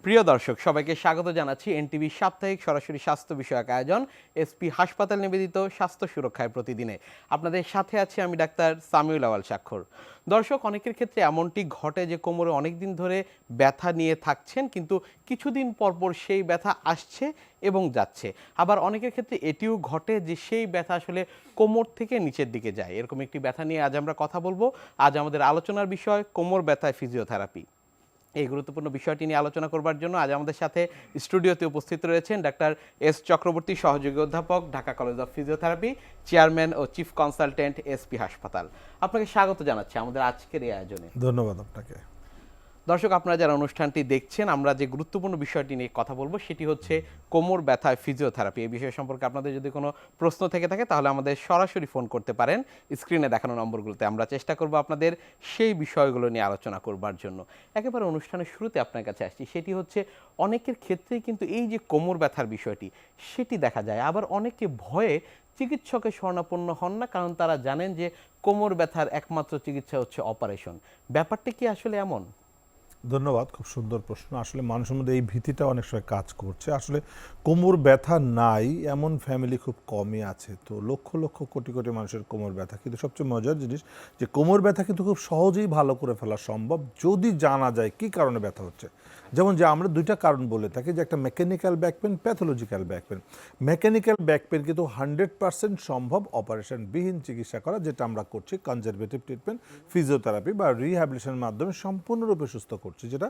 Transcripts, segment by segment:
প্রিয় দর্শক সবাইকে স্বাগত জানাচ্ছি এনটিভি সাপ্তাহিক সরাসরি স্বাস্থ্য বিষয়ক আয়োজন এসপি হাসপাতাল নিবেদিত স্বাস্থ্য সুরক্ষায় প্রতিদিনে। আপনাদের সাথে আছি আমি ডাক্তার সামিউল আওয়াল স্বাক্ষর। দর্শক, অনেকের ক্ষেত্রে এমনটি ঘটে যে কোমরে অনেক দিন ধরে ব্যথা নিয়ে থাকছেন, কিন্তু কিছুদিন পরপর সেই ব্যথা আসছে এবং যাচ্ছে। আবার অনেকের ক্ষেত্রে এটিও ঘটে যে সেই ব্যথা আসলে কোমর থেকে নিচের দিকে যায়। এরকম একটি ব্যথা নিয়ে আজ আমরা কথা বলবো। আজ আমাদের আলোচনার বিষয় কোমর ব্যথায় ফিজিওথেরাপি। এই গুরুত্বপূর্ণ বিষয়টি নিয়ে আলোচনা করবার জন্য আজ আমাদের সাথে স্টুডিওতে উপস্থিত রয়েছেন ডাক্তার এস চক্রবর্তী, সহযোগী অধ্যাপক, Dhaka college of physiotherapy, chairman ও চিফ কনসালটেন্ট, এসপি হাসপাতাল। আপনাকে স্বাগত জানাচ্ছি আমাদের আজকের এই আয়োজনে। ধন্যবাদ আপনাকে। দর্শক, আপনারা যারা অনুষ্ঠানটি দেখছেন, আমরা যে গুরুত্বপূর্ণ বিষয়টি নিয়ে কথা বলবো সেটি হচ্ছে কোমর ব্যথায় ফিজিওথেরাপি। এই বিষয় সম্পর্কে আপনাদের যদি কোনো প্রশ্ন থেকে থাকে তাহলে আমাদের সরাসরি ফোন করতে পারেন স্ক্রিনে দেখানো নম্বরগুলোতে। আমরা চেষ্টা করব আপনাদের সেই বিষয়গুলো নিয়ে আলোচনা করবার জন্য। একেবারে অনুষ্ঠানের শুরুতে আপনার কাছে আসছি, সেটি হচ্ছে অনেকের ক্ষেত্রেই কিন্তু এই যে কোমর ব্যথার বিষয়টি সেটি দেখা যায়। আবার অনেকে ভয়ে চিকিৎসকের শরণাপন্ন হন না, কারণ তারা জানেন যে কোমর ব্যথার একমাত্র চিকিৎসা হচ্ছে অপারেশন। ব্যাপারটা কি আসলে এমন? ধন্যবাদ, খুব সুন্দর প্রশ্ন। আসলে মানুষের মধ্যে এই ভীতিটা অনেক সময় কাজ করছে। আসলে কোমর ব্যথা নাই এমন ফ্যামিলি খুব কমই আছে। তো লক্ষ লক্ষ কোটি কোটি মানুষের কোমর ব্যথা, কিন্তু সবচেয়ে মজার জিনিস যে কোমর ব্যথা কিন্তু খুব সহজেই ভালো করে ফেলা সম্ভব যদি জানা যায় কী কারণে ব্যথা হচ্ছে। যেমন যে আমরা দুইটা কারণ বলে থাকি, যে একটা mechanical back pain, pathological back pain. Mechanical back pain কিন্তু 100% সম্ভব অপারেশনবিহীন চিকিৎসা করা, যেটা আমরা করছি কনজারভেটিভ ট্রিটমেন্ট, ফিজিওথেরাপি বা রিহ্যাবিলিটেশনের মাধ্যমে সম্পূর্ণরূপে সুস্থ করছি। যেটা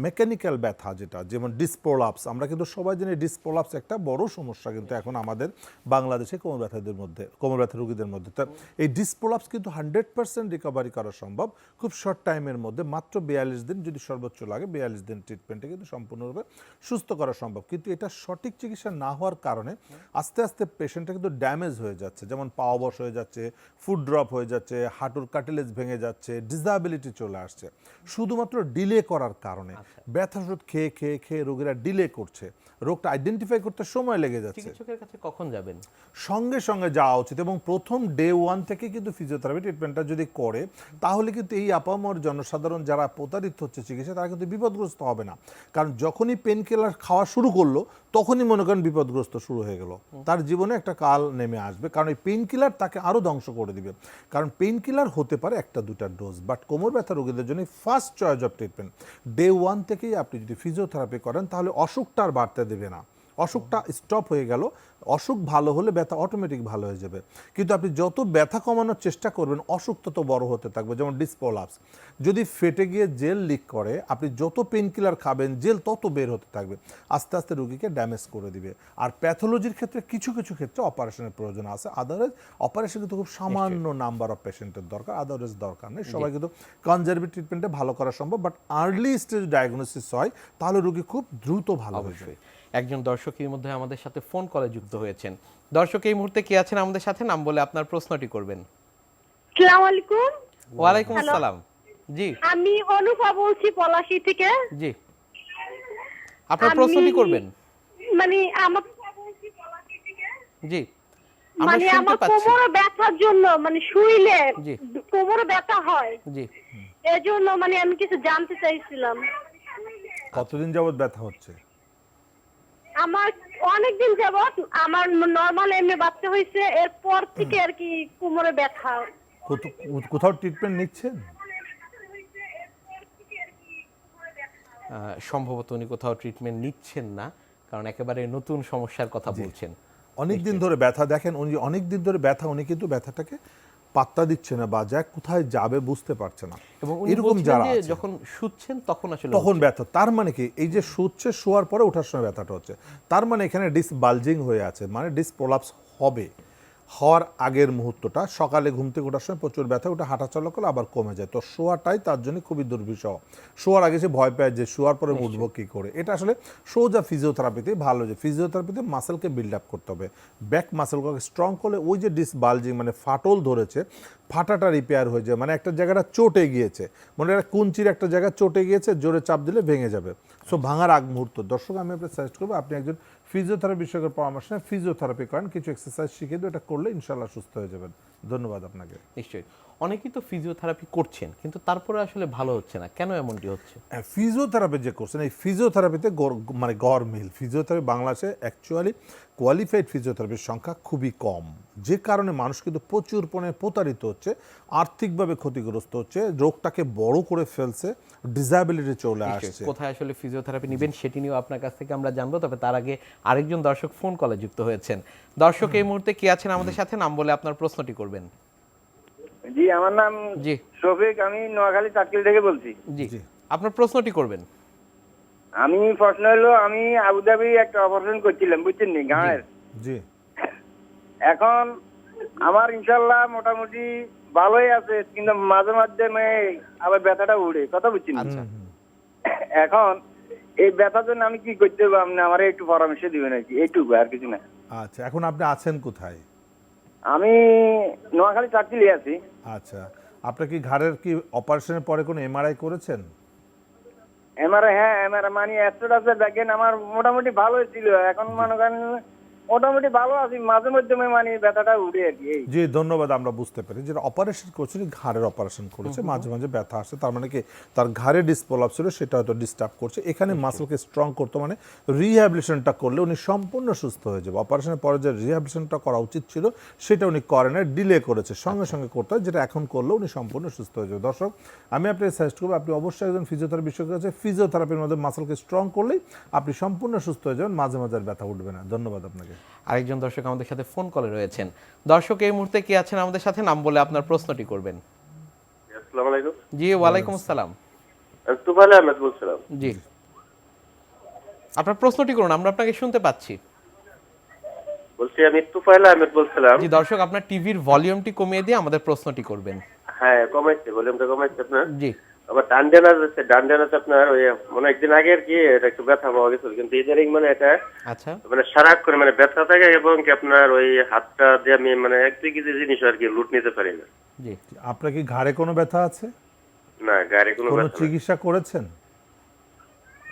মেকানিক্যাল ব্যথা, যেটা যেমন ডিসপ্রোলাপস, আমরা কিন্তু সবাই জানি ডিসপ্রোলাপস একটা বড় সমস্যা কিন্তু এখন আমাদের বাংলাদেশে কোমর ব্যথাদের মধ্যে, কোমর ব্যথা রোগীদের মধ্যে। তা এই ডিসপ্রোলাপস কিন্তু 100% রিকভারি করা সম্ভব খুব শর্ট টাইমের মধ্যে, মাত্র 42 দিন যদি সর্বোচ্চ লাগে, 42 দিন ট্রিটমেন্টে কিন্তু সম্পূর্ণরূপে সুস্থ করা সম্ভব। কিন্তু এটা সঠিক চিকিৎসা না হওয়ার কারণে আস্তে আস্তে পেশেন্টটা কিন্তু ড্যামেজ হয়ে যাচ্ছে, যেমন পা অবশ হয়ে যাচ্ছে, ফুট ড্রপ হয়ে যাচ্ছে, হাঁটুর কার্টিলেজ ভেঙে যাচ্ছে, ডিসএবিলিটি চলে আসছে শুধুমাত্র ডিলে করার কারণে। ব্যথা ওষুধ খেয়ে খেয়ে খেয়ে রোগীরা ডিলে করছে, রোগটা আইডেন্টিফাই করতে সময় লেগে যাচ্ছে। চিকিৎসকের কাছে কখন যাবেন? সঙ্গে সঙ্গে যাওয়া উচিত, এবং প্রথম ডে 1 থেকে কিন্তু ফিজিওথেরাপি ট্রিটমেন্টটা যদি করে তাহলে কিন্তু এই আপামর জনসাধারণ যারা প্রতারিত হচ্ছে চিকিৎসা, তারা কিন্তু বিপদগ্রস্ত হবে না। কারণ যখনই পেন কিলার খাওয়া শুরু করলো তখনই মনে করেন বিপদগ্রস্ত শুরু হয়ে গেল, তার জীবনে একটা কাল নেমে আসবে। কারণ এই পেন কিলার তাকে আরও ধ্বংস করে দিবে। কারণ পেন কিলার হতে পারে একটা দুটা ডোজ, বাট কোমর ব্যথা রোগীদের জন্য first choice of treatment day 1 থেকেই আপনি যদি ফিজিওথেরাপি করেন তাহলে অসুখটা আর বাড়তে দেবে না। অসুখটা স্টপ হয়ে গেল, অসুখ ভালো হলে ব্যথা অটোমেটিক ভালো হয়ে যাবে। কিন্তু আপনি যত ব্যথা কমানোর চেষ্টা করবেন অসুখ তত বড় হতে থাকবে। যেমন ডিসপ্রোলাপস, যদি ফেটে গিয়ে জেল লিক করে, আপনি যত পেন কিলার খাবেন জেল তত বের হতে থাকবে, আস্তে আস্তে রোগীকে ড্যামেজ করে দিবে। আর প্যাথোলজির ক্ষেত্রে কিছু কিছু ক্ষেত্রে অপারেশনের প্রয়োজন আছে, আদারওয়াইজ অপারেশন কিন্তু খুব সামান্য নাম্বার অফ পেশেন্টের দরকার, আদারওয়াইজ দরকার নেই। সবাই কিন্তু কনজারভেটিভ ট্রিটমেন্টে ভালো করা সম্ভব, বাট আর্লি স্টেজ ডায়াগনোসিস হয় তাহলে রোগী খুব দ্রুত ভালো হয়ে যায়। একজন দর্শক এর মধ্যে আমাদের সাথে ফোন কলে যুক্ত হয়েছেন। দর্শক এই মুহূর্তে কে আছেন আমাদের সাথে, নাম বলে আপনার প্রশ্নটি করবেন। আসসালামু আলাইকুম। ওয়ালাইকুম আসসালাম। জি, আমি অনুপা বলছি পলাশী থেকে। জি, আপনার প্রশ্নটি করবেন। মানে আমার জি, আমরা মানে শুনতে আমার পাচ্ছি। কোমরে ব্যথার জন্য, মানে শুইলে জি, কোমরে ব্যথা হয়, জি। এজন্য মানে আমি কিছু জানতে চাইছিলাম। কতদিন যাবত ব্যথা হচ্ছে? আমার অনেকদিন যাবত, আমার নরমাল এমনি বাচ্চা হয়েছে, এরপর থেকে আর কি কোমরে ব্যথা। কোথাও ট্রিটমেন্ট নিচ্ছেন? সম্ভবত উনি কোথাও ট্রিটমেন্ট নিচ্ছেন না, কারণ একেবারে নতুন সমস্যার কথা বলছেন। অনেকদিন ধরে ব্যথা, দেখেন উনি অনেকদিন ধরে ব্যথা, উনি কিন্তু ব্যথাটাকে পাত্তা দিচ্ছে না বা যায় কোথায় যাবে বুঝতে পারছে না। এবং এরকম যারা আছে যখন শুচ্ছেন তখন আসলে তখন ব্যথা, তার মানে কি এই যে শুচ্ছে, শোয়ার পরে ওঠার সময় ব্যথাটা হচ্ছে, তার মানে এখানে ডিস বালজিং হয়ে আছে, মানে ডিস প্রোলাপস হবে। হওয়ার আগের মুহূর্তটা, সকালে ঘুম থেকে ওঠার সময় প্রচুর ব্যথা, ওটা হাঁটা চলা করলে আবার কমে যায়। তো শোয়াটাই তার জন্য খুবই দুর্বিষহ। শোয়ার আগে সে ভয় পায় যে শোয়ার পরে উঠবো কী করে। এটা আসলে সোজা ফিজিওথেরাপিতে ভালো, যে ফিজিওথেরাপিতে মাসেলকে বিল্ড আপ করতে হবে, ব্যাক মাসেলকে স্ট্রং করলে ওই যে ডিস বালজিং মানে ফাটল ধরেছে, ফাটাটা রিপেয়ার হয়ে যায়। মানে একটা জায়গাটা চটে গিয়েছে, মানে একটা কুঞ্চির একটা জায়গা চটে গিয়েছে, জোরে চাপ দিলে ভেঙে যাবে। সো ভাঙার আগ মুহূর্ত, দর্শক আমি আপনাকে সাজেস্ট করবো আপনি একজন ফিজিওথেরাপি বিশেষজ্ঞের পরামর্শ নিয়ে ফিজিওথেরাপি করেন, কিছু এক্সারসাইজ শিখিয়ে দেবো, এটা করলে ইনশাল্লাহ সুস্থ হয়ে যাবেন। ধন্যবাদ আপনাকে। নিশ্চয়ই, অনেকেই তো ফিজিওথেরাপি করছেন কিন্তু তারপরে আসলে ভালো হচ্ছে না, কেন এমনটি হচ্ছে? ফিজিওথেরাপি যে করছেন এই ফিজিওথেরাপিতে মানে গরমিল ফিজিওথেরাপি বাংলাদেশে অ্যাকচুয়ালি কোয়ালিফাইড ফিজিওথেরাপির সংখ্যা খুবই কম, যে কারণে মানুষ কিন্তু প্রচুর পরিমাণে প্রতারিত হচ্ছে, আর্থিকভাবে ক্ষতিগ্রস্ত হচ্ছে, রোগটাকে বড় করে ফেলছে, ডিসএবিলিটি চলে নিশ্চয়ই, আসছে। কোথায় আসলে ফিজিওথেরাপি নেবেন সেটি নিয়েও আপনার কাছ থেকে আমরা জানবো, তবে তার আগে আরেকজন দর্শক ফোন কলে যুক্ত হয়েছেন। দর্শক এই মুহূর্তে কে আছেন আমাদের সাথে, নাম বলে আপনার প্রশ্নটি করবেন। জি, আমার নাম জি শফিক, আমি নোয়াখালী চাটকিল থেকে বলছি। জি জি। আপনার প্রশ্নটি করবেন। আমি প্রশ্ন হলো, আমি আবুধাবি একটা অপারেশন করছিলাম, বুঝছেন নি, গাঁয়ের। জি। এখন আমার ইনশাল্লাহ মোটামুটি ভালোই আছে, কিন্তু মাঝে মাঝে আবার ব্যথাটা উড়ে, কথা বুঝছেন নি? আচ্ছা, এখন এই ব্যথার জন্য আমি কি করতে হবে, আপনি আমার একটু পরামর্শ দিবেন আর কি, এইটুকু, আর কিছু না। আচ্ছা, এখন আপনি আছেন কোথায়? আমি নোয়াখালী চাটকিলে আছি। আচ্ছা, আপনার কি ঘাড়ের কি অপারেশনের পরে কোনো এমআরআই করেছেন? এমআরআই, হ্যাঁ এমআরআই, মানে অ্যাস্ট্রোডাসে দেখেন আমার মোটামুটি ভালোই ছিল, এখন মনে করেন মোটামুটি ভালো আছি, মাঝে মধ্যে মানে ব্যথাটা উঠে আর কি। জি, ধন্যবাদ, আমরা বুঝতে পারি যেটা অপারেশন করছে, ঘাড়ের অপারেশন করেছে, মাঝে মাঝে ব্যথা আসে, তার মানে কি তার ঘাড়ে ডিসপ্রলাপ ছিল, সেটা হয়তো ডিস্টার্ব করছে। এখানে মাসলকে স্ট্রং করতে মানে রিহ্যাবিলিটেশনটা করলে উনি সম্পূর্ণ সুস্থ হয়ে যাবে। অপারেশনের পরে যে রিহ্যাবিলিটেশনটা করা উচিত ছিল সেটা উনি করেন না, ডিলে করেছে, সঙ্গে সঙ্গে করতে হয়, যেটা এখন করলে উনি সম্পূর্ণ সুস্থ হয়ে যাবে। দর্শক, আমি আপনাকে সাজেস্ট করবো আপনি অবশ্যই একজন ফিজিওথেরাপি বিশেষজ্ঞ আছে, ফিজিওথেরাপির মধ্যে মাসলকে স্ট্রং করলেই আপনি সম্পূর্ণ সুস্থ হয়ে যাবেন, মাঝে মাঝে আর ব্যথা উঠবে না। ধন্যবাদ আপনাকে। আরেকজন দর্শক আমাদের সাথে ফোন কলে রয়েছেন। দর্শক এই মুহূর্তে কে আছেন আমাদের সাথে, নাম বলে আপনার প্রশ্নটি করবেন। আসসালামু আলাইকুম। জি ওয়ালাইকুম আসসালাম। আমি তুফাইল আহমেদ বলছিলাম। জি আপনার প্রশ্নটি করুন, আমরা আপনাকে শুনতে পাচ্ছি। বলছি আমি তুফাইল আহমেদ বলছিলাম। জি দর্শক, আপনার টিভির ভলিউমটি কমিয়ে দিয়ে আমাদের প্রশ্নটি করবেন। হ্যাঁ, কমাইছে, ভলিউমটা কমাইছে আপনার। জি আবার ডান্ডেনাস আপনার ওই মানে একদিন আগে আর কি এটা একটু ব্যথা পাওয়া গেছিল, কিন্তু ইদানিং মানে এটা আচ্ছা, মানে সারাক্ষণ মানে ব্যথা থাকে, এবং কি আপনার ওই হাতটা দিয়ে আমি মানে এক দুই কেজি জিনিস আর কি লুট নিতে পারি না। জি আপনার কি ঘাড়ে কোনো ব্যথা আছে? না, গাড়ি কোনো কোনো ব্যথা নাই। চিকিৎসা করেছেন?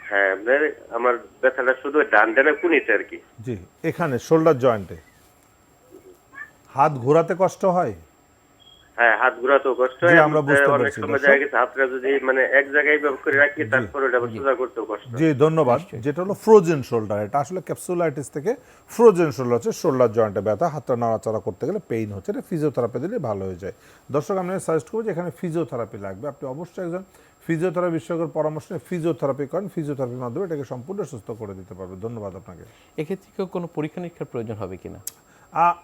হ্যাঁ, আপনার আমার ব্যথাটা শুধু ডান্ডেনা কুনিতে আর কি। জি, এখানে শোল্ডার জয়েন্টে। হাত ঘোরাতে কষ্ট হয়? হ্যাঁ, হাত ঘোরাতেও কষ্ট জি, হয়, আমরা বুঝতে অনেক পারছি, সময় দর্শক। দেখা গেছে হাতটা যদি মানে এক জায়গায় ব্যবহার করে রাখি, তারপরে ওটা আবার সোজা করতেও কষ্ট হয়। জি, ধন্যবাদ। যেটা হলো ফ্রোজেন শোল্ডার, এটা আসলে ক্যাপসুলাইটিস থেকে ফ্রোজেন শোল্ডার হচ্ছে শোল্ডার জয়েন্টে ব্যথা, হাতটা নাড়াচাড়া করতে গেলে পেইন হচ্ছে, এটা ফিজিওথেরাপি দিলে ভালো হয়ে যায়। দর্শক, আমি সাজেস্ট করবো যে এখানে ফিজিওথেরাপি লাগবে, আপনি অবশ্যই একজন ফিজিওথেরাপি বিশেষজ্ঞের পরামর্শ নিয়ে ফিজিওথেরাপি করেন, ফিজিওথেরাপির মাধ্যমে এটাকে সম্পূর্ণ সুস্থ করে দিতে পারবে। ধন্যবাদ আপনাকে। এক্ষেত্রে কেউ কোনো পরীক্ষা নিরীক্ষার প্রয়োজন হবে কিনা?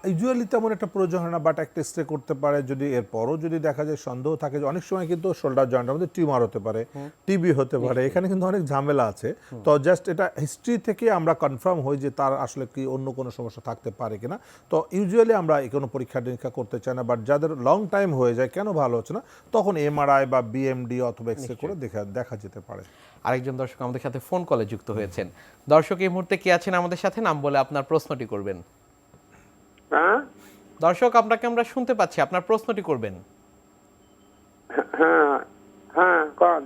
ইউজুয়ালি তেমন একটা প্রয়োজন হয় না, বাট একটা স্টে করতে পারে যদি এরপরও যদি দেখা যায় সন্দেহ থাকে যে অনেক সময় কিন্তু শোল্ডার জয়েন্টের মধ্যে টিউমার হতে পারে, টিবি হতে পারে, এখানে কিন্তু অনেক ঝামেলা আছে। তো জাস্ট এটা হিস্ট্রি থেকে আমরা কনফার্ম হই যে তার আসলে কি অন্য কোনো সমস্যা থাকতে পারে কিনা। তো ইউজুয়ালি আমরা কোনো পরীক্ষা নিরীক্ষা করতে চাই না, বাট যাদের লং টাইম হয়ে যায় কেন ভালো হচ্ছে না, তখন এমআরআই বা বিএমডি অথবা এক্সরে করে দেখা যেতে পারে। আরেকজন দর্শক আমাদের সাথে ফোন কলে যুক্ত হয়েছেন। দর্শক এই মুহূর্তে কে আছেন আমাদের সাথে, নাম বলে আপনার প্রশ্নটি করবেন। হ্যাঁ দর্শক আপনাকে আমরা শুনতে পাচ্ছি, আপনার প্রশ্নটি করবেন। হ্যাঁ হ্যাঁ কোন?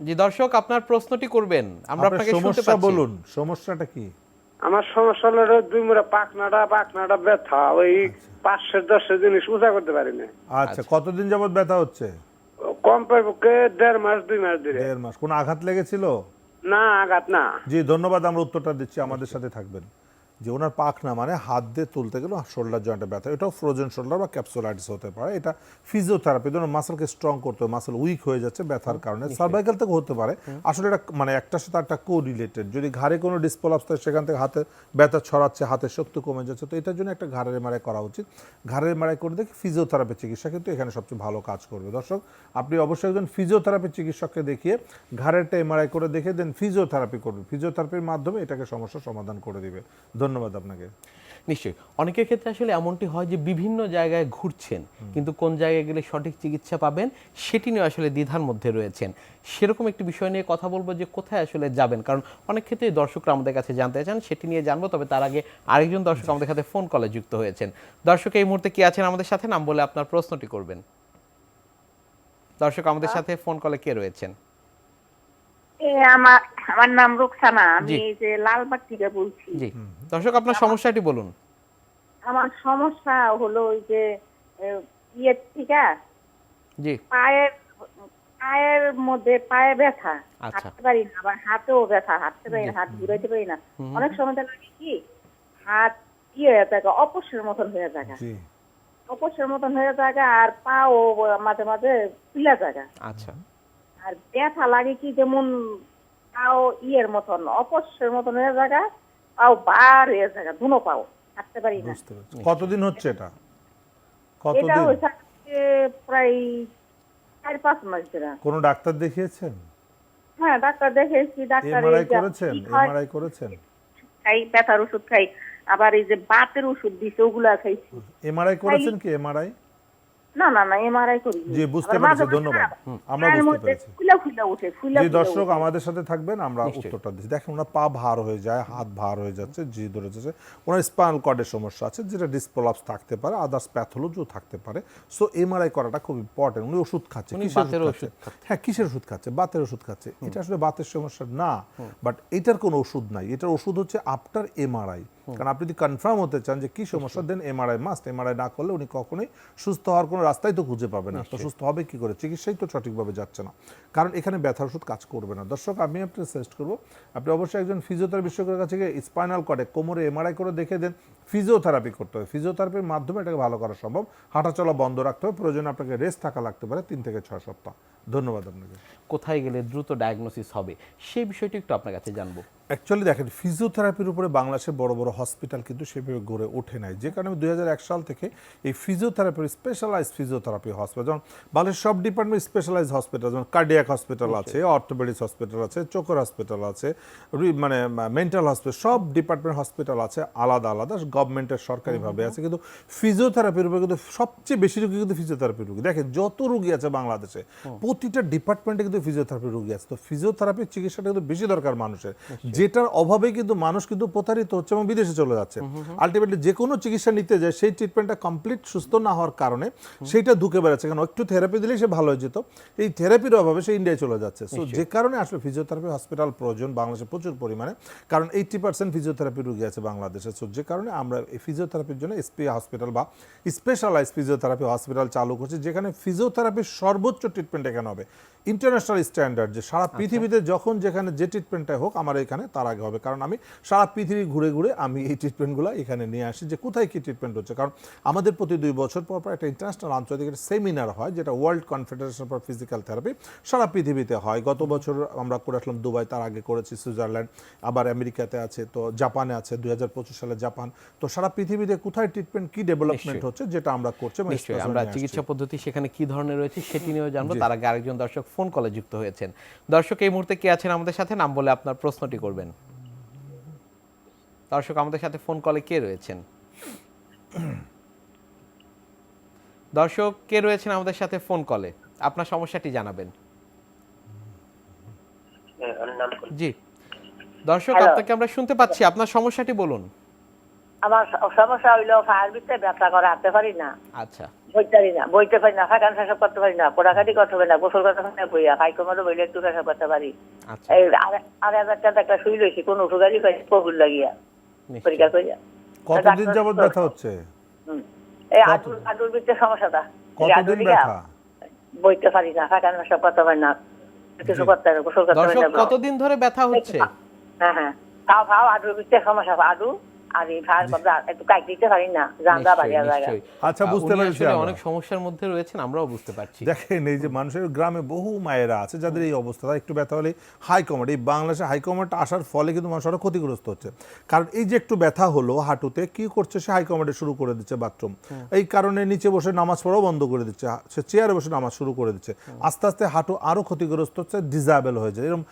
জি দর্শক, আপনার প্রশ্নটি করবেন, আমরা আপনার আপনাকে শুনতে সমস্যা পাচ্ছি। বলুন, সমস্যাটা কি? আমার সমস্যা হলো দুই মুড়া পাকনাটা ব্যথা, ওই 5-10 জিনিস উঁচা করতে পারি না। আচ্ছা, কতদিন যাবত ব্যথা হচ্ছে? কম পক্ষে 1.5 মাস 2 মাস ধরে। 1.5 মাস। কোনো আঘাত লেগেছিল? না, আঘাত না। জি, ধন্যবাদ, আমরা উত্তরটা দিচ্ছি, আমাদের সাথে থাকবেন। যে ওনার পাখনা মানে হাত দিয়ে তুলতে গেলে শোল্ডার জয়েন্টে ব্যথা, এটাও ফ্রোজেন শোল্ডার বা ক্যাপসুলাইটিস হতে পারে। এটা ফিজিওথেরাপি ধরুন মাসলকে স্ট্রং করতে হবে, মাসল উইক হয়ে যাচ্ছে ব্যথার কারণে, সার্ভাইকাল থেকে হতে পারে। আসলে এটা মানে একটার সাথে একটা কো রিলেটেড, যদি ঘাড়ে কোনো ডিসপ্রলাপস থাকে সেখান থেকে হাতে ব্যথা ছড়াচ্ছে, হাতের শক্তি কমে যাচ্ছে, তো এটার জন্য একটা ঘাড়ের এমআরআই করা উচিত। ঘাড়ের এমআরআই করে দেখে ফিজিওথেরাপি চিকিৎসা কিন্তু এখানে সবচেয়ে ভালো কাজ করবে। দর্শক, আপনি অবশ্যই একজন ফিজিওথেরাপি চিকিৎসককে দেখিয়ে ঘাড়েরটা এমআরআই করে দেখে দেন ফিজিওথেরাপি করবে, ফিজিওথেরাপির মাধ্যমে এটাকে সমস্যার সমাধান করে দিবে। ধন্যবাদ আপনাকে। নিশ্চয়ই, অনেকের ক্ষেত্রে আসলে এমনটি হয় যে বিভিন্ন জায়গায় ঘুরছেন কিন্তু কোন জায়গায় গেলে সঠিক চিকিৎসা পাবেন সেটি নিয়ে আসলে দ্বিধার মধ্যে রয়েছেন। সেরকম একটি বিষয় নিয়ে কথা বলবো যে কোথায় আসলে যাবেন, কারণ অনেক ক্ষেত্রেই দর্শকরা আমাদের কাছে জানতে চান, সেটি নিয়ে জানবো। তবে তার আগে আরেকজন দর্শক আমাদের সাথে ফোন কলে যুক্ত হয়েছেন। দর্শক এই মুহূর্তে কি আছেন আমাদের সাথে, নাম বলে আপনার প্রশ্নটি করবেন। দর্শক আমাদের সাথে ফোন কলে কে রয়েছেন? আমার নাম রুকসানা, আমি জি। এই যে লালবাগ থেকে বলছি। জি দর্শক, আপনার সমস্যাটি বলুন। আমার সমস্যা হলো ওই যে ইয়ে ঠিক জি পায়ের মধ্যে পায়ে ব্যথা, আচ্ছা। হাঁটতে পারি না, আবার হাতেও ব্যথা, হাঁটতে পারি না, হাত ঘুরাইতে পারি না। অনেক সময় তো লাগে কি হাত হয়ে থাকে, অপসের মতন হয়ে থাকে, জি অপসের মতন হয়ে থাকে, আর পাও মাঝে মাঝে ফুলে থাকে। আচ্ছা আর ব্যথা লাগে কি যেমন পাও মতন অপসের মতন হয়ে থাকে, পাও বার হয়ে থাকে, দুনো পাও হাঁটতে পারি না। বুঝতে পারছি। কতদিন হচ্ছে এটা? এটা কতদিন? হয়েছে আজকে প্রায় 4-5 মাস ধরে। কোনো ডাক্তার দেখিয়েছেন? হ্যাঁ, ডাক্তার দেখেছি, ডাক্তার এমআরআই করেছেন? এমআরআই করেছেন? খাই, ব্যথার ওষুধ খাই, আবার এই যে বাতের ওষুধ দিছে ওগুলা খাইছি। এমআরআই করেছেন কি? এমআরআই? না না না, এমআরআই করি। জি, বুঝতে পেরেছি, ধন্যবাদ। আমরা বুঝতে পেরেছি। ফুলা ফুলা উঠে, ফুলা যে ফুলা দর্শক উঠে। আমাদের সাথে থাকবেন, আমরা উত্তরটা দিচ্ছি। দেখেন ওনার পা ভার হয়ে যায়, হাত ভার হয়ে যাচ্ছে, জি ধরে যাচ্ছে, ওনার স্পাইনাল কর্ডের সমস্যা আছে, যেটা ডিসপ্রলাপস থাকতে পারে, আদার্স প্যাথোলজিও থাকতে পারে। সো এমআরআই করাটা খুব ইম্পর্টেন্ট। উনি ওষুধ খাচ্ছে, উনি কিসের বাতের ওষুধ খাচ্ছে? হ্যাঁ, কিসের ওষুধ খাচ্ছে? বাতের ওষুধ খাচ্ছে। এটা আসলে বাতের সমস্যা না, বাট এটার কোনো ওষুধ নাই। এটার ওষুধ হচ্ছে আফটার এমআরআই। কারণ আপনি যদি কনফার্ম হতে চান যে কি সমস্যা, দেন এমআরআই মাস্ট। এমআরআই না করলে উনি কখনোই সুস্থ হওয়ার কোনো রাস্তাই তো খুঁজে পাবে না। তো সুস্থ হবে কি করে? চিকিৎসাই তো সঠিকভাবে যাচ্ছে না, কারণ এখানে ব্যথার ওষুধ কাজ করবে না। দর্শক, আমি আপনাকে সাজেস্ট করবো, আপনি অবশ্যই একজন ফিজিওথেরাপি বিশেষজ্ঞের কাছে গিয়ে স্পাইনাল কর্ডে, কোমরে এমআরআই করে দেখে দেন। ফিজিওথেরাপি করতে হবে, ফিজিওথেরাপির মাধ্যমে এটাকে ভালো করা সম্ভব। হাঁটাচলা বন্ধ রাখতে হবে, প্রয়োজনে আপনাকে রেস্ট থাকা লাগতে পারে 3 থেকে 6 সপ্তাহ। ধন্যবাদ আপনাকে। কোথায় গেলে দ্রুত ডায়াগনোসিস হবে সেই বিষয়টি একটু আপনার কাছে জানবো। অ্যাকচুয়ালি দেখেন, ফিজিওথেরাপির উপরে বাংলাদেশের বড় বড় হসপিটাল কিন্তু সেভাবে গড়ে ওঠে নাই, যে কারণে 2001 সাল থেকে এই ফিজিওথেরাপির স্পেশালাইজ ফিজিওথেরাপি হসপিটাল, যেমন বাংলাদেশের সব ডিপার্টমেন্ট স্পেশালাইজ হসপিটাল, যেমন কার্ডিয়াক হসপিটাল আছে, অর্থোপেডিক্স হসপিটাল আছে, চোখের হসপিটাল আছে, মানে মেন্টাল হসপিটাল, সব ডিপার্টমেন্ট হসপিটাল আছে আলাদা আলাদা, গভর্নমেন্টের সরকারিভাবে আছে। কিন্তু ফিজিওথেরাপির উপরে কিন্তু সবচেয়ে বেশি রোগী কিন্তু ফিজিওথেরাপির রোগী। দেখেন যত রোগী আছে বাংলাদেশে, প্রতিটা ডিপার্টমেন্টে কিন্তু ফিজিওথেরাপির রোগী আছে। তো ফিজিওথেরাপির চিকিৎসাটা কিন্তু বেশি দরকার মানুষের, যেটার অভাবে কিন্তু মানুষ কিন্তু প্রতারিত হচ্ছে এবং বিদেশে চলে যাচ্ছে। আলটিমেটলি যে কোনো চিকিৎসা নিতে যায়, সেই ট্রিটমেন্টটা কমপ্লিট সুস্থ না হওয়ার কারণে সেইটা ঢুকে বেড়াচ্ছে। কারণ একটু থেরাপি দিলেই সে ভালো হয়ে যেত, এই থেরাপির অভাবে সে ইন্ডিয়ায় চলে যাচ্ছে। সো যে কারণে আসলে ফিজিওথেরাপি হসপিটাল প্রয়োজন বাংলাদেশে প্রচুর পরিমাণে, কারণ 80% ফিজিওথেরাপি রোগী আছে বাংলাদেশে। সো যে কারণে আমরা এই ফিজিওথেরাপির জন্য এসপি হসপিটাল বা স্পেশালাইজ ফিজিওথেরাপি হসপিটাল চালু করছি, যেখানে ফিজিওথেরাপির সর্বোচ্চ ট্রিটমেন্ট এখানে হবে। ইন্টারন্যাশনাল স্ট্যান্ডার্ড, যে সারা পৃথিবীতে যখন যেখানে যে ট্রিটমেন্টটা হোক আমার এখানে তার আগে হবে। কারণ আমি সারা পৃথিবী ঘুরে ঘুরে আমি এই ট্রিটমেন্টগুলো এখানে নিয়ে আসি, যে কোথায় কি ট্রিটমেন্ট হচ্ছে। কারণ আমাদের প্রতি 2 বছর পর পর একটা ইন্টারন্যাশনাল আন্তর্জাতিক সেমিনার হয়, যেটা world confederation for physical therapy, সারা পৃথিবীতে হয়। গত বছর আমরা করে আসলাম দুবাই, তার আগে করেছি সুইজারল্যান্ড, আবার আমেরিকাতে আছে, তো জাপানে আছে 2025 সালে জাপান। তো সারা পৃথিবীতে কোথায় ট্রিটমেন্ট কি ডেভেলপমেন্ট হচ্ছে, যেটা আমরা করছি। নিশ্চয়ই আমরা চিকিৎসা পদ্ধতি সেখানে কি ধরনের রয়েছে সেটি নিয়েও জানবো। তার আগে আরেকজন দর্শক ফোন কলে যুক্ত হয়েছেন। দর্শক, এই মুহূর্তে কে আছেন আমাদের সাথে? নাম বলে আপনার প্রশ্নটি করবেন। দর্শক, আমাদের সাথে ফোন কলে কে রয়েছেন? দর্শক, কে রয়েছেন আমাদের সাথে ফোন কলে? আপনার সমস্যাটি জানাবেন। জি দর্শক, আপনাকে আমরা শুনতে পাচ্ছি, আপনার সমস্যাটি বলুন। আমার সমস্যা হইলো ফায়ার ভিতরে ব্যথা করে, হাঁটতে পারি না, আচ্ছা, বইতে পারি না, ফাঁকান পেশাব করতে পারি না, পোড়াকাটি করতে পারি না, গোসল করতে পারি না, বইয়া হাইকমান্ডে বইলে একটু পেশাব করতে পারি। আচ্ছা, এই 2,500 টাকা একটা শুই রয়েছি, কোন উপকারী পাইছি কবুল লাগিয়া পরীক্ষা করিয়া। কতদিন যাবত ব্যথা হচ্ছে? এই আডুর ভিতরে সমস্যাটা, কতদিন ব্যথা? বইতে পারি না, ফাঁকান পেশাব করতে পারি না, কিছু করতে পারি না, গোসল করতে পারি দর্শক, না। কতদিন ধরে ব্যথা হচ্ছে? হ্যাঁ হ্যাঁ, তাও আডুর ভিতরে সমস্যা, আডু আর এই ফায়ার একটু কাজ দিতে পারি না, জানলা বাড়িয়া যায়। আচ্ছা, বুঝতে পেরেছি। অনেক সমস্যার মধ্যে রয়েছেন, আমরাও বুঝতে পারছি। দেখেন, এই যে মানুষের গ্রামে বহু মায়েরা আছে যাদের এই অবস্থা, তারা একটু ব্যথা হলে হাইকমান্ড, এই বাংলাদেশে হাইকমান্ডটা আসার ফলে কিন্তু মানুষরা ক্ষতিগ্রস্ত হচ্ছে। কারণ এই যে একটু ব্যথা হলো হাঁটুতে, কি করছে সে হাইকমান্ডে শুরু করে দিচ্ছে বাথরুম, এই কারণে নিচে বসে নামাজ পড়াও বন্ধ করে দিচ্ছে, সে চেয়ারে বসে নামাজ শুরু করে দিচ্ছে। আস্তে আস্তে হাঁটু আরো ক্ষতিগ্রস্ত হচ্ছে, ডিজাবেল হয়ে যায়। এরকম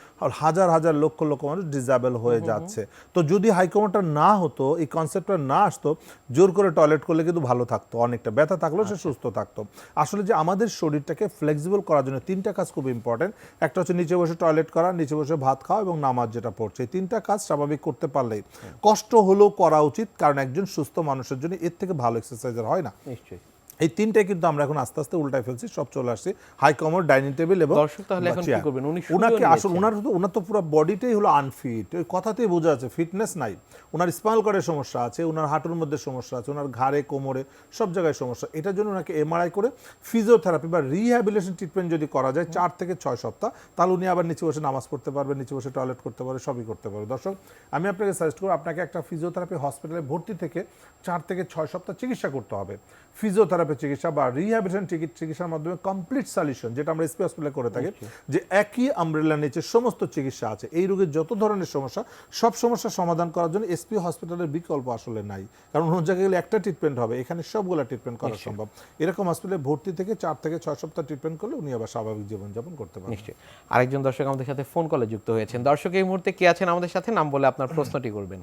হাজার হাজার লক্ষ লক্ষ মানুষ ডিজাবেল হয়ে যাচ্ছে। তো যদি হাইকমান্ডটা না হতো, এই কনসেপ্টটা না আসতো, জোর করে টয়লেট করলে কিন্তু ভালো থাকতো, অনেকটা ব্যথা থাকলেও সে সুস্থ থাকতো। আসলে যে আমাদের শরীরটাকে ফ্লেক্সিবল করার জন্য 3টা কাজ খুব ইম্পর্টেন্ট। একটা হচ্ছে নিচে বসে টয়লেট করা, নিচে বসে ভাত খাওয়া এবং নামাজ যেটা পড়ছে, এই 3টা কাজ স্বাভাবিক করতে পারলেই, কষ্ট হলেও করা উচিত, কারণ একজন সুস্থ মানুষের জন্য এর থেকে ভালো এক্সারসাইজ হয় না। নিশ্চয়ই। এই তিনটে কিন্তু আমরা এখন আস্তে আস্তে উল্টায় ফেলছি, সব চলে আসছে হাই কমোড, ডাইনিং টেবিল এবং দর্শক তাহলে এখন কি চেয়ার। করবেন? উনি ওনাকে শুধু আসলে ওনার তো পুরো বডিটাই হলো আনফিট, ওই কথাতেই বোঝা যাচ্ছে ফিটনেস নাই। ওনার স্পাইনাল কর্ডের সমস্যা আছে, ওনার হাঁটুর মধ্যে সমস্যা আছে, ওনার ঘাড়ে কোমরে সব জায়গায় সমস্যা। এটার জন্য ওনাকে এমআরআই করে ফিজিওথেরাপি বা রিহ্যাবিলিটেশন ট্রিটমেন্ট যদি করা যায় 4 থেকে 6 সপ্তাহ, তাহলে উনি আবার নিচে বসে নামাজ পড়তে পারবে, নিচে বসে টয়লেট করতে পারবে, সবই করতে পারবে। দর্শক, আমি আপনাকে সাজেস্ট করব আপনাকে একটা ফিজিওথেরাপি হসপিটালে ভর্তি থেকে 4 থেকে 6 সপ্তাহ চিকিৎসা করতে হবে। ফিজিওথেরাপি চিকিৎসা বা রিহ্যাবিলিটেশন চিকিৎসার মাধ্যমে কমপ্লিট সলিউশন, যেটা আমরা এসপি হসপিটালে করে থাকি, যে একই আমব্রেলার নিচে সমস্ত চিকিৎসা আছে। এই রোগের যত ধরনের সমস্যা, সব সমস্যার সমাধান করার জন্য এসপি হসপিটালের বিকল্প আসলে নাই। কারণ অন্য জায়গায় গেলে একটা ট্রিটমেন্ট হবে, এখানে সবগুলা ট্রিটমেন্ট করা সম্ভব। এরকম হসপিটালে ভর্তি থেকে 4 থেকে 6 সপ্তাহ ট্রিটমেন্ট করলে উনি আবার স্বাভাবিক জীবনযাপন করতে পারবেন। নিশ্চয়ই। আরেকজন দর্শক আমাদের সাথে ফোন কলে যুক্ত হয়েছেন। দর্শক এই মুহূর্তে কে আছেন আমাদের সাথে, নাম বলে আপনার প্রশ্নটি করবেন।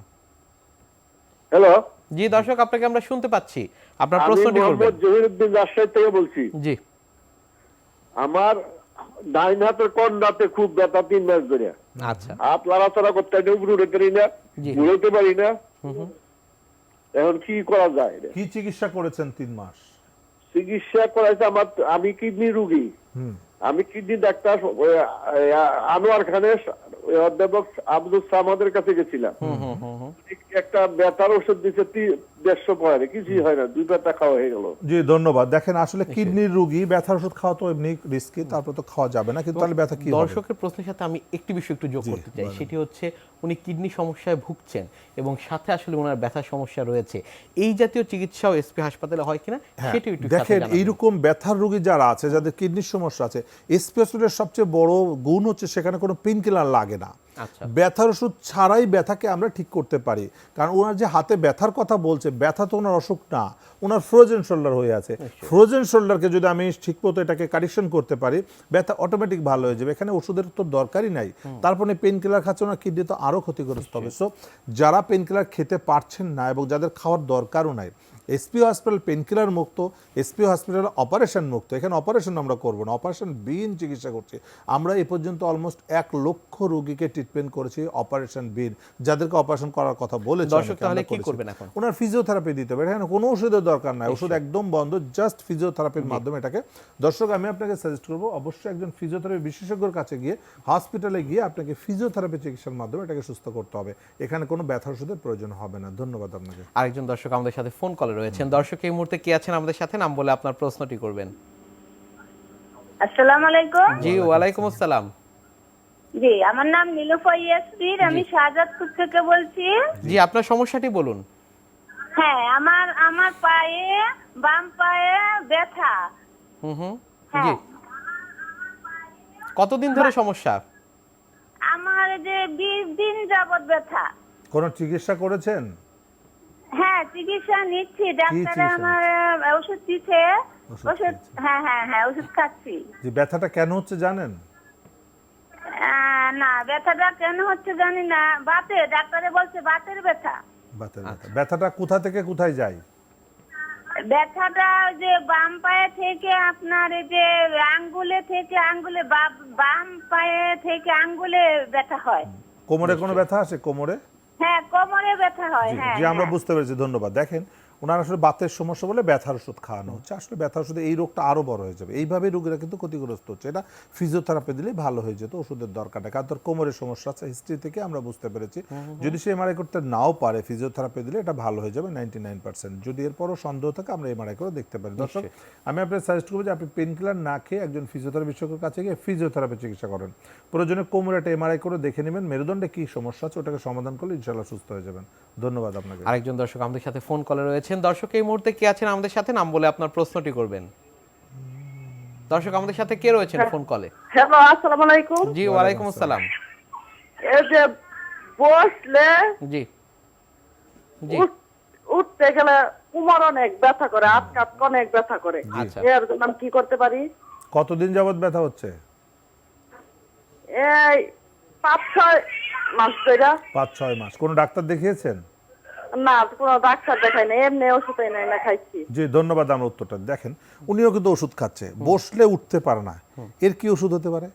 হ্যালো, জি দর্শক, আপনাকে আমরা শুনতে পাচ্ছি, আপনার আমি প্রশ্নটি করবেন। মোহাম্মদ জহিরুদ্দিন রাজশাহী থেকে বলছি। জি আমার ডাইন হাতের কন্যাতে খুব ব্যথা 3 মাস ধরে। আচ্ছা, হাত লাড়াচাড়া করতে পারি না, উপরে উঠতে পারি না, জি। ঘুরতে পারি না। এখন কি করা যায়? কি চিকিৎসা করেছেন 3 মাস? চিকিৎসা করাইছে আমি কিডনি রোগী। আমি কিডনি ডাক্তার আনোয়ার খানের অধ্যাপক আব্দুল সামাদের কাছে গেছিলাম। একটা ব্যথার ওষুধ দিচ্ছে 150 পরে, কিছুই হয় না, 2 ব্যথা খাওয়া হয়ে গেল। জি ধন্যবাদ। দেখেন আসলে কিডনির রোগী ব্যথার ওষুধ খাওয়া তো এমনি রিস্কি, তারপর তো খাওয়া যাবে না, কিন্তু তাহলে ব্যথা কি হবে? দর্শকের প্রশ্নের সাথে আমি একটি বিষয় একটু যোগ করতে চাই, সেটি হচ্ছে উনি কিডনি সমস্যায় ভুগছেন এবং সাথে আসলে ওনার ব্যথার সমস্যা রয়েছে। এই জাতীয় চিকিৎসাও এসপি হাসপাতালে হয় কিনা সেটি একটু দেখেন, এইরকম ব্যথার রোগী যারা আছে, যাদের কিডনির সমস্যা আছে, এসপি হসপিটালের সবচেয়ে বড় গুণ হচ্ছে সেখানে কোনো পেইন কিলার লাগে না। আচ্ছা, ব্যথার ওষুধ ছাড়াই ব্যথাকে আমরা ঠিক করতে পারি। কারণ ওনার যে হাতে ব্যথার কথা বলছে, ব্যথা তো ওনার অসুখ না, ওনার ফ্রোজেন শোল্ডার হয়ে আছে। ফ্রোজেন শোল্ডারকে যদি আমি ঠিকমতো এটাকে কারেকশন করতে পারি, ব্যথা অটোমেটিক ভালো হয়ে যাবে। এখানে ওষুধের তো দরকারই নাই। তারপরে পেন কিলার খাচ্ছে, ওনার কিডনি তো আরও ক্ষতিগ্রস্ত হবে। সো যারা পেন কিলার খেতে পারছেন না এবং যাদের খাওয়ার দরকারও নাই, এসপি হসপিটাল পেনকিলার মুক্ত, এসপি হসপিটাল অপারেশন মুক্ত। এখানে অপারেশন আমরা করবো না, অপারেশন বিহীন চিকিৎসা করছি আমরা। এ পর্যন্ত অলমোস্ট 1 লক্ষ রোগীকে ট্রিটমেন্ট করেছি অপারেশন বিহীন, যাদেরকে অপারেশন করার কথা বলেছি। দর্শক তাহলে কি করবেন এখন? ওনার ফিজিওথেরাপি দিতে হবে, এখানে কোনো ওষুধের দরকার নাই, ওষুধ একদম বন্ধ, জাস্ট ফিজিওথেরাপির মাধ্যমে এটাকে। দর্শক, আমি আপনাকে সাজেস্ট করবো অবশ্যই একজন ফিজিওথেরাপি বিশেষজ্ঞর কাছে গিয়ে, হসপিটালে গিয়ে আপনাকে ফিজিওথেরাপি চিকিৎসার মাধ্যমে এটাকে সুস্থ করতে হবে। এখানে কোনো ব্যথা ওষুধের প্রয়োজন হবে না। ধন্যবাদ আপনাকে। আরেকজন দর্শক আমাদের সাথে ফোন কলে রয়েছেন। দর্শক এই মুহূর্তে কে আছেন আমাদের সাথে, নাম বলে আপনার প্রশ্নটি করবেন। আসসালামু আলাইকুম। জি ওয়ালাইকুম আসসালাম। জি, আমার নাম নীলুফা ইয়াসমিন, আমি শাহজাদপুর থেকে বলছি। জি, আপনার সমস্যাটি বলুন। হ্যাঁ, আমার পায়ে, বাম পায়ে ব্যথা। জি, হ্যাঁ, কতদিন ধরে সমস্যা? আমার যে 20 দিন যাবত ব্যথা। কোনো চিকিৎসা করেছেন? হ্যাঁ, চিকিৎসা নিচ্ছি, ডাক্তার চিকিৎসা আমার ওষুধ দিচ্ছে। ওষুধ ওষুধ, হ্যাঁ ওষুধ খাচ্ছি। যে ব্যথাটা কেন হচ্ছে জানেন? না, ব্যথাটা কেন হচ্ছে জানি না। বাতে, ডাক্তারে বলছে বাতের ব্যথা। ব্যথার ব্যথা। ব্যথাটা কোথা থেকে কোথায় যায়? ব্যথাটা যে বাম পায়ে থেকে আপনার এই যে আঙ্গুলে থেকে আঙ্গুলে, বাম পায়ে থেকে আঙ্গুলে ব্যথা হয়। কোমরে কোনো ব্যথা আছে? কোমরে? হ্যাঁ, কোমরে ব্যথা হয়। জি, হ্যাঁ, জি, আমরা বুঝতে পেরেছি, ধন্যবাদ। দেখেন, ওনার আসলে বাতের সমস্যা বলে ব্যথার ওষুধ খাওয়ানো হচ্ছে। আসলে ব্যথার ওষুধে এই রোগটা আরো বড় হয়ে যাবে, এইভাবে রোগীরা কিন্তু ক্ষতিগ্রস্ত হচ্ছে। এটা ফিজিওথেরাপি দিলে ভালো হয়ে যেত, ওষুধের দরকার নেই। কারণ তোর কোমরের সমস্যা আছে, হিস্ট্রি থেকে আমরা বুঝতে পেরেছি। যদি সে এমআরআই করতে নাও পারে, ফিজিওথেরাপি দিলে এটা ভালো হয়ে যাবে 99%। যদি এরপরও সন্দেহ থাকে আমরা এমআরআই করে দেখতে পারি। দর্শক, আমি আপনাকে সাজেস্ট করবো যে আপনি পেন কিলার না খেয়ে একজন ফিজিওথেরাপি বিশেষজ্ঞের কাছে গিয়ে ফিজিওথেরাপি চিকিৎসা করেন। প্রয়োজনে কোমরে একটা এমআরআই করে দেখে নেবেন, মেরুদণ্ডে কি সমস্যা আছে ওটাকে সমাধান করলে ইনশাআল্লাহ সুস্থ হয়ে যাবেন। ধন্যবাদ আপনাকে। আরেকজন দর্শক আমাদের সাথে ফোন কলে রয়েছেন। দর্শক এই মুহূর্তে কে আছেন আমাদের সাথে, নাম বলে আপনার প্রশ্নটি করবেন। দর্শক আমাদের সাথে কে রয়েছেন ফোন কলে? হ্যালো, আসসালামু আলাইকুম। জি ওয়ালাইকুম আসসালাম। এই যে বসলে জি জি উঠতে গেলে কোমর অনেক ব্যথা করে, আটকাত অনেক ব্যথা করে। আচ্ছা। এর জন্য আমি কি করতে পারি? কতদিন যাবত ব্যথা হচ্ছে? এই 5-6 মাস ধরে। 5-6 মাস। কোনো ডাক্তার দেখিয়েছেন? না, কোনো ডাক্তার দেখাই না, এমনি ওষুধ এনে না খাইছি। জি ধন্যবাদ। আমরা উত্তরটা দেখেন, উনিও কিন্তু ওষুধ খাচ্ছে, বসলে উঠতে পারে না। এর কি ওষুধ হতে পারে?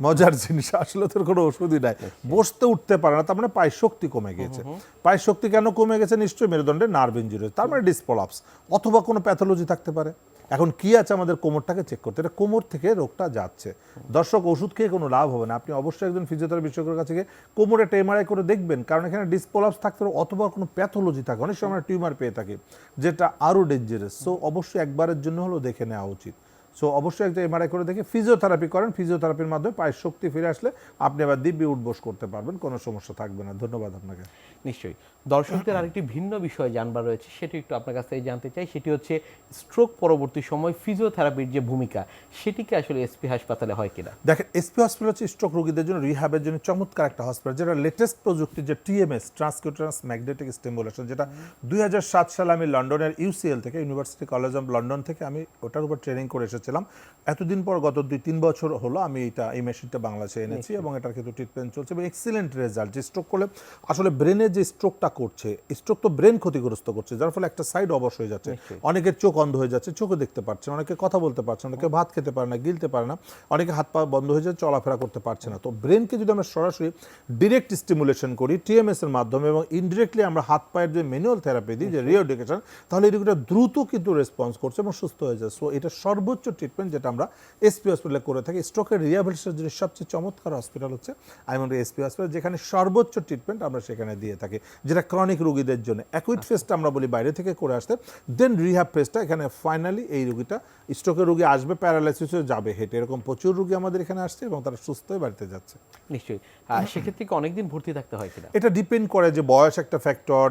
মজার জিনিস, আসলে তোর কোনো ওষুধই নাই, বসতে উঠতে পারে না, তার মানে পায়ের শক্তি কমে গেছে। পায়ের শক্তি কেন কমে গেছে? নিশ্চয়ই মেরুদণ্ডে নার্ভ ইনজুরি, তার মানে ডিসপ্রলাপস অথবা কোনো প্যাথোলজি থাকতে পারে। এখন কি আছে, আমাদের কোমরটাকে চেক করতে, এটা কোমর থেকে রোগটা যাচ্ছে। দর্শক, ওষুধ খেয়ে কোনো লাভ হবে না, আপনি অবশ্যই একজন ফিজিওথেরাপি বিশেষজ্ঞের কাছে গিয়ে কোমরে একটা এমআরআই করে দেখবেন, কারণ এখানে ডিসপ্রলাপস থাকতে পারে অথবা কোনো প্যাথোলজি থাকে। অনেক সময় আমরা টিউমার পেয়ে থাকি যেটা আরও ডেঞ্জারাস। সো অবশ্যই একবারের জন্য হলেও দেখে নেওয়া উচিত। সো অবশ্যই একটা এমআরআই করে দেখে ফিজিওথেরাপি করেন। ফিজিওথেরাপির মাধ্যমে পায়ের শক্তি ফিরে আসলে আপনি আবার দিব্যি উঠবোস করতে পারবেন, কোনো সমস্যা থাকবে না। ধন্যবাদ আপনাকে। নিশ্চয়ই। দর্শকদের আরেকটি ভিন্ন বিষয় জানবার রয়েছে, সেটি একটু আপনার কাছ থেকে জানতে চাই। সেটি হচ্ছে স্ট্রোক পরবর্তী সময় ফিজিওথেরাপির যে ভূমিকা, সেটিকে আসলে এসপি হাসপাতালে হয় কিনা? দেখেন, এসপি হসপিটাল হচ্ছে স্ট্রোক রোগীদের জন্য রিহ্যাবের জন্য চমৎকার একটা হসপিটাল, যেটা লেটেস্ট প্রযুক্তি, যে টিএমএস, ট্রান্সকিউটারাস ম্যাগনেটিক স্টিমুলেশন, যেটা 2007 সালে আমি লন্ডনের ইউসিএল থেকে, ইউনিভার্সিটি কলেজ অফ লন্ডন থেকে আমি ওটার উপর ট্রেনিং করে এসেছিলাম। এতদিন পর গত 2-3 বছর হলো আমি এই মেশিনটা বাংলাদেশে এনেছি এবং এটার কিন্তু ট্রিটমেন্ট চলছে এবং এক্সিলেন্ট রেজাল্ট। যে স্ট্রোক করলে আসলে ব্রেনে যে স্ট্রোকটা করছে, স্ট্রোক তো ব্রেন ক্ষতিগ্রস্ত করছে, যার ফলে একটা সাইড অবশ হয়ে যাচ্ছে, অনেকের চোখ অন্ধ হয়ে যাচ্ছে, চোখে দেখতে পারছে না, অনেকে কথা বলতে পারছে না, অনেকে ভাত খেতে পারে না, গিলতে পারে না, অনেকে হাত পা বন্ধ হয়ে যায়, চলাফেরা করতে পারছে না। তো ব্রেনকে যদি আমরা সরাসরি ডিরেক্ট স্টিমুলেশন করি টিএমএস এর মাধ্যমে এবং ইনডিরেক্টলি আমরা হাত পায়ের যে ম্যানুয়াল থেরাপি দিই, যে রিএডুকেশন, তাহলে এই রোগীটা দ্রুত কিন্তু রেসপন্স করছে এবং সুস্থ হয়ে যায়। সো এটা সর্বোচ্চ ট্রিটমেন্ট যেটা আমরা এসপি হসপিটালে করে থাকি। স্ট্রোকের রিহ্যাবিলিটেশনের জন্য সবচেয়ে চমৎকার হসপিটাল হচ্ছে আইমন্ড এসপি হসপিটাল, যেখানে সর্বোচ্চ ট্রিটমেন্ট আমরা সেখানে দিয়ে থাকি, যেটা ক্রনিক রোগীদের জন্য। অ্যাকুইট ফেজটা আমরা বলি বাইরে থেকে করে আসতে, দেন রিহ্যাব ফেজটা এখানে ফাইনালি এই রোগীটা, স্ট্রোকের রোগী আসবে, প্যারালাইসিস হয়ে যাবে হেঁটে, এরকম প্রচুর রোগী আমাদের এখানে আসছে এবং তারা সুস্থ হয়ে বাড়িতে যাচ্ছে। নিশ্চয়ই। সেক্ষেত্রে কি অনেকদিন ভর্তি থাকতে হয় কিনা? এটা ডিপেন্ড করে যে বয়স একটা ফ্যাক্টর,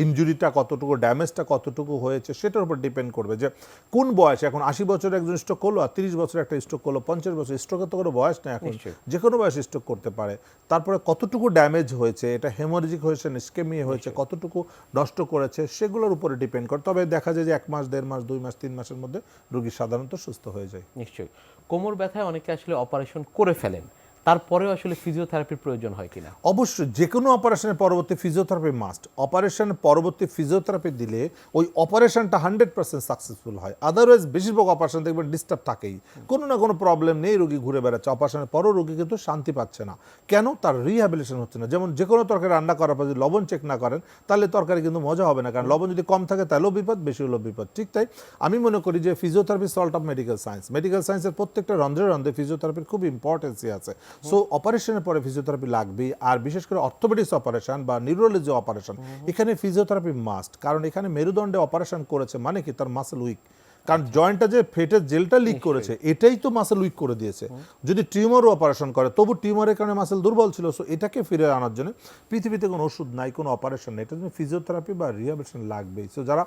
ইনজুরিটা কতটুকু, ড্যামেজটা কতটুকু হয়েছে সেটার উপর ডিপেন্ড করবে, যে কোন বয়সে। এখন 80 বছরের একজন স্ট্রোক করলো আর 30 বছর একটা স্ট্রোক করলো, 50 বছর, স্ট্রোকের তো কোনো বয়স নেই এখন, যে কোনো বয়সে স্ট্রোক করতে পারে। তারপরে কতটুকু ড্যামেজ হয়েছে, এটা হেমোরেজিক হয়েছে, নিস্কেমিয়া হয়েছে, কতটুকু নষ্ট করেছে, সেগুলোর উপরে ডিপেন্ড করে। তবে দেখা যায় যে 1 মাস, 1.5 মাস, 2 মাস, 3 মাসের মধ্যে রোগী সাধারণত সুস্থ হয়ে যায়। নিশ্চয়ই। কোমর ব্যথায় অনেকে আসলে অপারেশন করে ফেলেন, তারপরেও আসলে ফিজিওথেরাপির প্রয়োজন হয় কিনা? অবশ্যই যে কোনো অপারেশনের পরবর্তী ফিজিওথেরাপি মাস্ট। অপারেশনের পরবর্তী ফিজিওথেরাপি দিলে ওই অপারেশনটা 100% সাকসেসফুল হয়। আদারওয়াইজ বেশিরভাগ অপারেশন দেখবেন ডিস্টার্ব থাকেই, কোনো না কোনো প্রবলেম নেই, রোগী ঘুরে বেড়াচ্ছে, অপারেশনের পরও রোগী কিন্তু শান্তি পাচ্ছে না। কেন? তার রিহ্যাবিলিটেশন হচ্ছে না। যেমন যে কোনো তরকারি রান্না করার পর যদি লবণ চেক না করেন, তাহলে তরকারি কিন্তু মজা হবে না, কারণ লবণ যদি কম থাকে তাহলেও বিপদ, বেশি হলেও বিপদ। ঠিক তাই আমি মনে করি যে physiotherapy salt of medical science. Medical সায়েন্সের প্রত্যেকটা রন্ধ্রে রন্ধ্রে ফিজিওথেরাপির খুব ইম্পর্টেন্সই আছে। সো অপারেশন পরে ফিজিওথেরাপি লাগবে। আর বিশেষ করে অর্থোপেডিক্স অপারেশন বা নিউরোলজি অপারেশন, এখানে ফিজিওথেরাপি মাস্ট, কারণ এখানে মেরুদণ্ডে অপারেশন করেছে মানে কি, তার মাসল উইক, কারণ জয়েন্টটা যে ফেটে জেলটা লিক করেছে এটাই তো মাসল উইক করে দিয়েছে। যদি টিউমারও অপারেশন করে, তবু টিউমারের কারণে মাসল দুর্বল ছিল। সো এটাকে ফিরে আনার জন্য পৃথিবীতে কোনো ওষুধ নাই, কোনো অপারেশন নেই, এটার জন্য ফিজিওথেরাপি বা রিহ্যাবিলিটেশন লাগবেই। সো যারা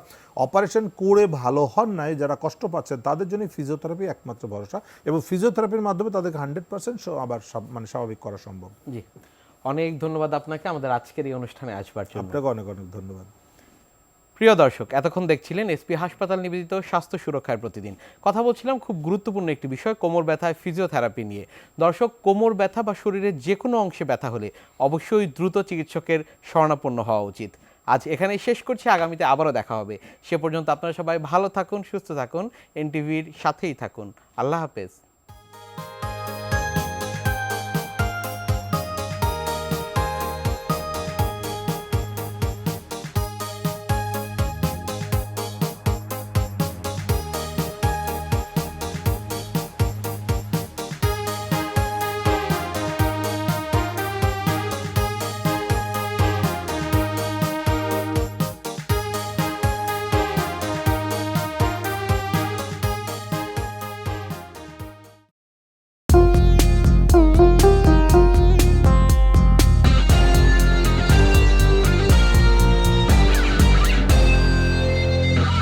অপারেশন করে ভালো হন নাই, যারা কষ্ট পাচ্ছেন, তাদের জন্য ফিজিওথেরাপি একমাত্র ভরসা, এবং ফিজিওথেরাপির মাধ্যমে তাদেরকে 100% আবার মানে স্বাভাবিক করা সম্ভব। জি, অনেক ধন্যবাদ আপনাকে আমাদের আজকের এই অনুষ্ঠানে আসবার জন্য। আপনাকে অনেক অনেক ধন্যবাদ। প্রিয় দর্শক, এতক্ষণ দেখছিলেন এসপি হাসপাতাল নিবেদিত স্বাস্থ্য সুরক্ষার প্রতিদিন। কথা বলছিলাম খুব গুরুত্বপূর্ণ একটি বিষয়, কোমর ব্যথায় ফিজিওথেরাপি নিয়ে। দর্শক, কোমর ব্যথা বা শরীরের যে কোনো অংশে ব্যথা হলে অবশ্যই দ্রুত চিকিৎসকের শরণাপন্ন হওয়া উচিত। আজ এখানেই শেষ করছি, আগামীতে আবারও দেখা হবে। সে পর্যন্ত আপনারা সবাই ভালো থাকুন, সুস্থ থাকুন, এনটিভির সাথেই থাকুন। আল্লাহ হাফেজ।